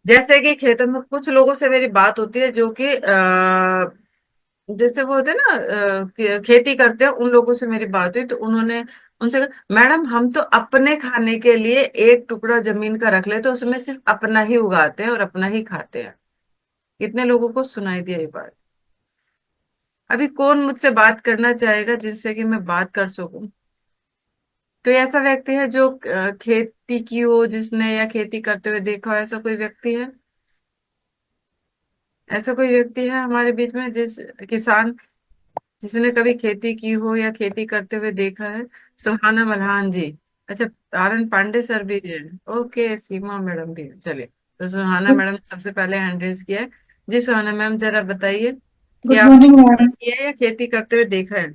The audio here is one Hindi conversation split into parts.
जैसे कि खेतों में कुछ लोगों से मेरी बात होती है जो कि जैसे वो होते हैं ना, खेती करते हैं, उन लोगों से मेरी बात हुई तो उन्होंने उनसे कहा, मैडम हम तो अपने खाने के लिए एक टुकड़ा जमीन का रख लेते हैं, उसमें सिर्फ अपना ही उगाते हैं और अपना ही खाते हैं। इतने लोगों को सुनाई दिया ये बात। अभी कौन मुझसे बात करना चाहेगा जिससे कि मैं बात कर सकूं? कोई ऐसा व्यक्ति है जो खेती की हो, जिसने या खेती करते हुए देखा हो, ऐसा कोई व्यक्ति है? ऐसा कोई व्यक्ति है हमारे बीच में जिस किसान जिसने कभी खेती की हो या खेती करते हुए देखा है? सुहाना मल्हान जी। अच्छा, आनंद पांडे सर भी है। ओके, सीमा मैडम भी है। चलिए, तो सुहाना मैडम ने सबसे पहले हैंड रेज किया है। जी सुहाना मैम, जरा बताइए कि गुड आपने मॉर्निंग खेती मैम। की है या खेती करते हुए देखा है?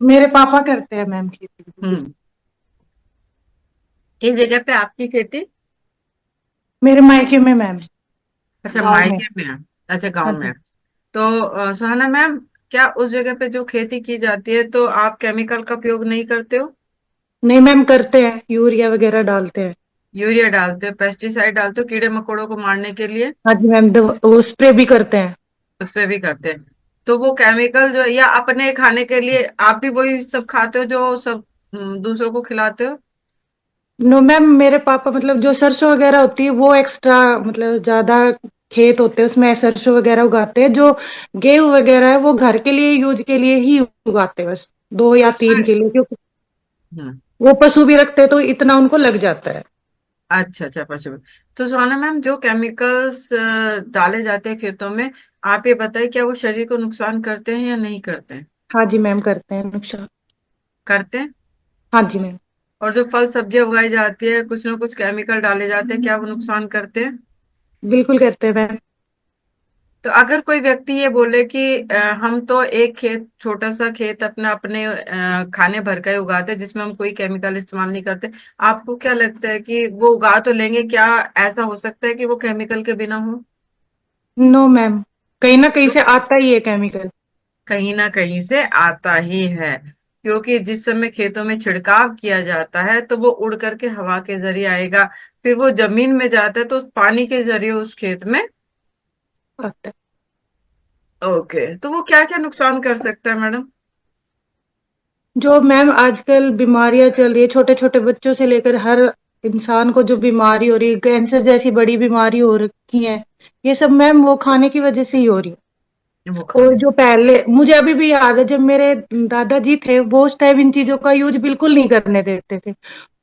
मेरे पापा करते हैं मैम खेती। हम्म। किस जगह पे आपकी खेती? मेरे मायके में मैम, अच्छा, गांव में। मायके में है। अच्छा, हाँ गांव में जी। है। तो सुहाना मैम, क्या उस जगह पे जो खेती की जाती है तो आप केमिकल का उपयोग नहीं करते हो? नहीं मैम, करते हैं, यूरिया वगैरह डालते हैं। यूरिया डालते हो, पेस्टिसाइड डालते हो कीड़े मकोड़ों को मारने के लिए? हाँ जी मैम, वो स्प्रे भी करते हैं। उस पे भी करते हैं। तो वो केमिकल जो, या अपने खाने के लिए आप भी वही सब खाते हो जो सब दूसरों को खिलाते हो? नो मैम, मेरे पापा मतलब जो सरसों वगैरह होती है वो एक्स्ट्रा, मतलब ज्यादा खेत होते हैं उसमें सरसों वगैरह उगाते हैं। जो गेहूं वगैरह है वो घर के लिए यूज के लिए ही उगाते हैं, बस दो तो या तीन उसमें के लिए, क्योंकि हम्म, वो पशु भी रखते हैं तो इतना उनको लग जाता है। अच्छा अच्छा, पशु। तो सुहाना मैम, जो केमिकल्स डाले जाते हैं खेतों में, आप ये बताइए क्या वो शरीर को नुकसान करते हैं या नहीं करते हैं? हाँ जी मैम, करते हैं नुकसान। करते हैं। हाँ जी मैम। और जो फल सब्जियां उगाई जाती है, कुछ ना कुछ केमिकल डाले जाते हैं, क्या वो नुकसान करते हैं? बिल्कुल करते हैं मैम। तो अगर कोई व्यक्ति ये बोले कि हम तो एक खेत, छोटा सा खेत अपना अपने खाने भर का ही उगाते हैं जिसमें हम कोई केमिकल इस्तेमाल नहीं करते, आपको क्या लगता है कि वो उगा तो लेंगे? क्या ऐसा हो सकता है कि वो केमिकल के बिना हो? नो मैम, कहीं ना कहीं से आता ही है केमिकल। कहीं ना कहीं से आता ही है, क्योंकि जिस समय खेतों में छिड़काव किया जाता है तो वो उड़ करके हवा के जरिए आएगा, फिर वो जमीन में जाता है तो उस पानी के जरिए उस खेत में। आता है। ओके, तो वो क्या क्या नुकसान कर सकता है मैडम? जो मैम आजकल बीमारियां चल रही है, छोटे छोटे बच्चों से लेकर हर इंसान को जो बीमारी हो रही है, कैंसर जैसी बड़ी बीमारी हो रखी है, ये सब मैम वो खाने की वजह से ही हो रही है। वो और खाने। जो पहले मुझे अभी भी याद है, जब मेरे दादाजी थे वो उस टाइम इन चीजों का यूज बिल्कुल नहीं करने देते थे।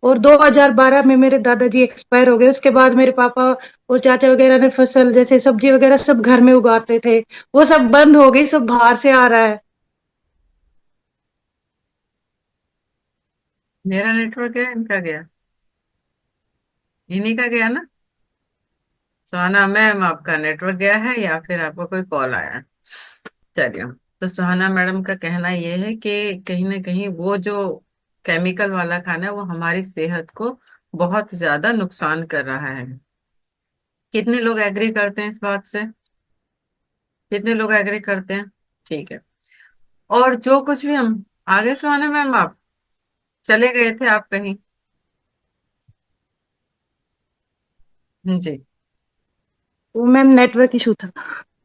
और 2012 में मेरे दादाजी एक्सपायर हो गए। उसके बाद मेरे पापा और चाचा वगैरह ने फसल जैसे सब्जी वगैरह सब घर में उगाते थे, वो सब बंद हो गई, सब बाहर से आ रहा है। मेरा नेटवर्क है, इनका गया? इन्हीं का गया ना? सुहाना मैम, आपका नेटवर्क गया है या फिर आपका कोई कॉल आया है? चलिए। तो सुहाना मैडम का कहना ये है कि कहीं ना कहीं वो जो केमिकल वाला खाना है वो हमारी सेहत को बहुत ज्यादा नुकसान कर रहा है। कितने लोग एग्री करते हैं इस बात से? कितने लोग एग्री करते हैं? ठीक है। और जो कुछ भी हम आगे, सुहाना मैम आप चले गए थे आप कहीं? जी। वो मैम नेटवर्क इशू था।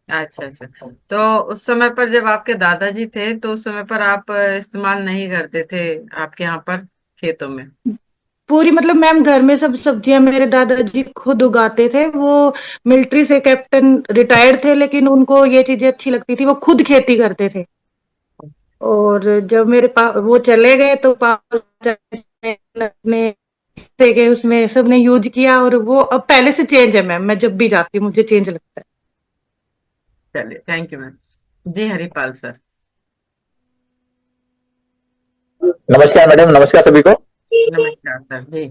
अच्छा अच्छा। तो उस समय पर जब आपके दादाजी थे तो उस समय पर आप इस्तेमाल नहीं करते थे आपके यहाँ पर खेतों में? पूरी मतलब मैम घर में सब सब्जियां मेरे दादाजी खुद उगाते थे। वो मिलिट्री से कैप्टन रिटायर्ड थे, लेकिन उनको ये चीजें अच्छी लगती थी, वो खुद खेती करते थे। और जब मेरे वो चले गए तो पापा अपने थे गए, उसमें सबने यूज किया, और वो अब पहले से चेंज है मैम। मैं जब भी जाती हूँ मुझे चेंज लगता है। चलिए, थैंक यू मैम। जी हरिपाल सर। नमस्कार मैडम, नमस्कार सभी को। नमस्कार सर जी।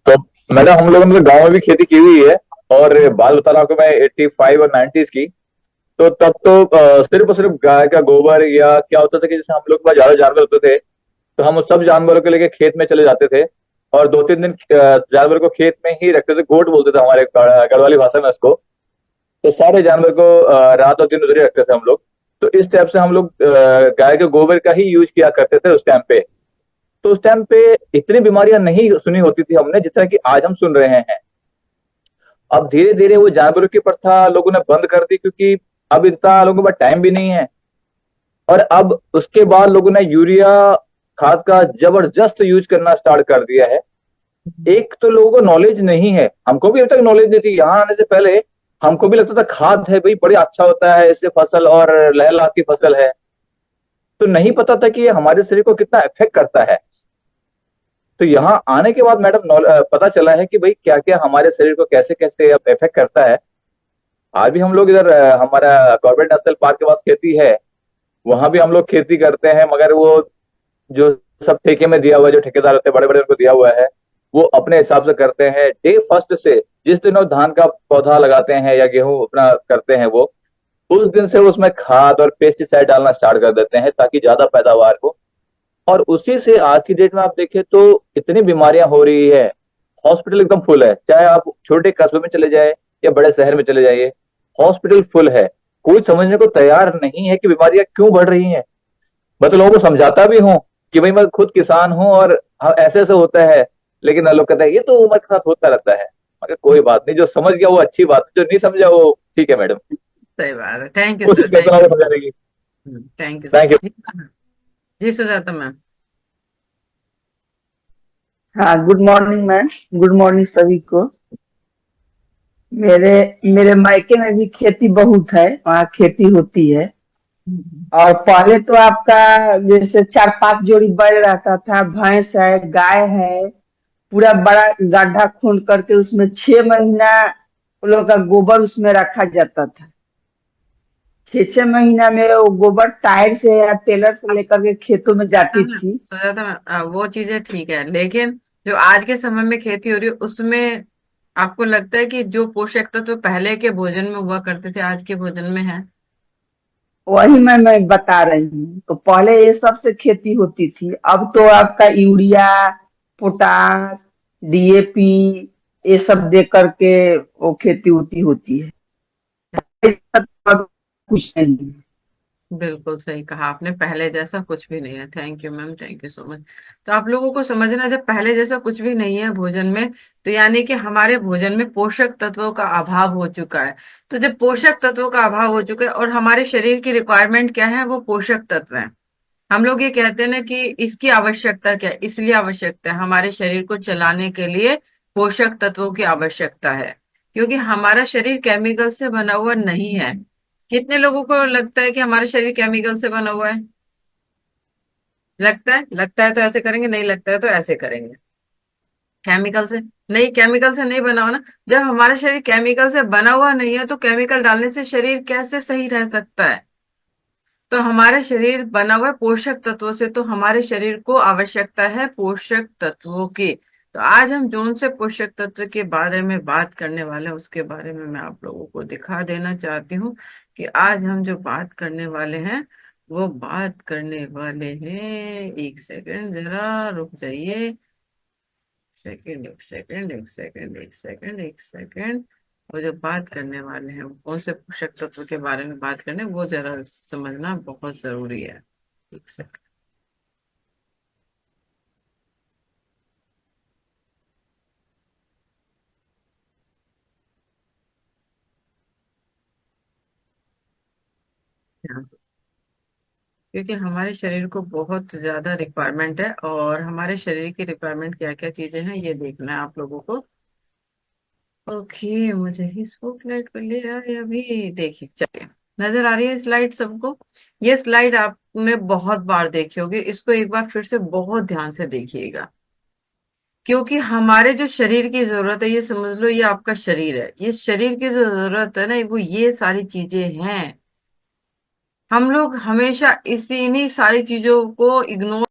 तो मैडम, हम लोगों ने तो गांव में भी खेती की हुई है। और बात बता रहा हूँ आपको मैं 85 और 90s की। तो तब तो सिर्फ और सिर्फ गाय का गोबर, या क्या होता था कि जैसे हम लोग के पास ज्यादा जानवर होते थे तो हम उस सब जानवरों को लेके खेत में चले जाते थे। और 2-3 दिन जानवर को खेत में ही रखते थे, गोट बोलते थे हमारे गढ़वाली भाषा में उसको। तो सारे जानवर को रात और दिन उधर ही रखते थे हम लोग। तो इस टाइप से हम लोग गाय के गोबर का ही यूज किया करते थे उस टाइम पे। तो उस टाइम पे इतनी बीमारियां नहीं सुनी होती थी हमने जितना कि आज हम सुन रहे हैं। अब धीरे धीरे वो जानवरों की प्रथा लोगों ने बंद कर दी, क्योंकि अब इतना लोगों के पास टाइम भी नहीं है। और अब उसके बाद लोगों ने यूरिया खाद का जबरदस्त यूज करना स्टार्ट कर दिया है। एक तो लोगों को नॉलेज नहीं है, हमको भी अभी तक नॉलेज नहीं थी यहाँ आने से पहले। हमको भी लगता था खाद है भाई बड़ी अच्छा होता है, इससे फसल और लहलहाती की फसल है। तो नहीं पता था कि ये हमारे शरीर को कितना इफेक्ट करता है। तो यहाँ आने के बाद मैडम पता चला है कि भाई क्या क्या हमारे शरीर को कैसे कैसे इफेक्ट करता है। आज भी हम लोग इधर हमारा कॉर्बेट नेशनल पार्क के पास खेती है, वहां भी हम लोग खेती करते हैं, मगर वो जो सब ठेके में दिया हुआ है, जो ठेकेदार होते हैं बड़े बड़े उनको दिया हुआ है, वो अपने हिसाब से करते हैं। डे फर्स्ट से जिस दिन वो धान का पौधा लगाते हैं या गेहूं अपना करते हैं, वो उस दिन से उसमें खाद और पेस्टिसाइड डालना स्टार्ट कर देते हैं ताकि ज्यादा पैदावार हो। और उसी से आज की डेट में आप देखें तो इतनी बीमारियां हो रही है। हॉस्पिटल एकदम फुल है, चाहे आप छोटे कस्बे में चले जाए या बड़े शहर में चले जाइए, हॉस्पिटल फुल है। कोई समझने को तैयार नहीं है कि बीमारियां क्यों बढ़ रही हैं। मैं तो लोगों को समझाता भी हूँ कि भाई मैं खुद किसान हूँ और ऐसे ऐसे होता है, लेकिन लोग कहते हैं ये तो उम्र के साथ होता रहता है। मगर कोई बात नहीं, जो समझ गया वो अच्छी बात है, जो नहीं समझा वो ठीक है मैडम। सही बात है। थैंक यू सर, कोशिश करता थैंक हूँ यू। समझाने की। Thank you thank you. Sir. जी सुजाता मैम। हाँ, good morning ma'am. Good morning सभी को। मेरे मेरे मायके में भी खेती बहुत है, वहाँ खेती होती है। और पहले तो आपका जैसे 4-5 जोड़ी बैल रहता था, भैंस है, गाय है। पूरा बड़ा गड्ढा खोद करके उसमें 6 महीना वो लोग का गोबर उसमें रखा जाता था। 6-6 महीना में वो गोबर टायर से या टेलर से लेकर के खेतों में जाती थी। सुजाता मैम, वो चीजें ठीक है, लेकिन जो आज के समय में खेती हो रही है उसमें आपको लगता है कि जो पोषक तत्व पहले के भोजन में हुआ करते थे आज के भोजन में है? वही मैं बता रही हूँ। तो पहले ये सब से खेती होती थी, अब तो आपका यूरिया, पोटास, डीएपी ये सब दे करके वो खेती होती होती है। ये सब अब कुछ नहीं है। बिल्कुल सही कहा आपने, पहले जैसा कुछ भी नहीं है। Thank you ma'am, thank you so much. तो आप लोगों को समझना, जब पहले जैसा कुछ भी नहीं है भोजन में, तो यानी कि हमारे भोजन में पोषक तत्वों का अभाव हो चुका है। तो जब पोषक तत्वों का अभाव हो चुका है और हमारे शरीर की रिक्वायरमेंट क्या है, वो पोषक तत्व है। हम लोग ये कहते हैं ना कि इसकी आवश्यकता क्या है, इसलिए आवश्यकता है हमारे शरीर को चलाने के लिए पोषक तत्वों की आवश्यकता है, क्योंकि हमारा शरीर केमिकल से बना हुआ नहीं है। कितने लोगों को लगता है कि हमारा शरीर केमिकल से बना हुआ है? लगता है? लगता है तो ऐसे करेंगे, नहीं लगता है तो ऐसे करेंगे। केमिकल से नहीं, केमिकल से नहीं बना हुआ ना। जब हमारा शरीर केमिकल से बना हुआ नहीं है तो केमिकल डालने से शरीर कैसे सही रह सकता है? तो हमारा शरीर बना हुआ है पोषक तत्वों से, तो हमारे शरीर को आवश्यकता है पोषक तत्वों की। तो आज हम जोन से पोषक तत्व के बारे में बात करने वाले हैं, उसके बारे में मैं आप लोगों को दिखा देना चाहती हूँ कि आज हम जो बात करने वाले हैं, वो बात करने वाले हैं, एक सेकंड जरा रुक जाइए। सेकंड, एक सेकंड, एक सेकंड, एक सेकंड, एक सेकंड। वो जो बात करने वाले हैं, वो कौन से पोषक तत्व के बारे में बात करने, वो जरा समझना बहुत जरूरी है। एक सेकंड। हाँ, क्योंकि हमारे शरीर को बहुत ज्यादा रिक्वायरमेंट है, और हमारे शरीर की रिक्वायरमेंट क्या क्या चीजें हैं ये देखना है आप लोगों को। ओके, मुझे ही स्पॉटलाइट पर ले आए अभी, देखिए चलिए। नजर आ रही है स्लाइड सबको? ये स्लाइड आपने बहुत बार देखी होगी, इसको एक बार फिर से बहुत ध्यान से देखिएगा, क्योंकि हमारे जो शरीर की जरूरत है, ये समझ लो ये आपका शरीर है, ये शरीर की जो जरूरत है ना, वो ये सारी चीजें हैं। हम लोग हमेशा इसी इन्हीं सारी चीजों को इग्नोर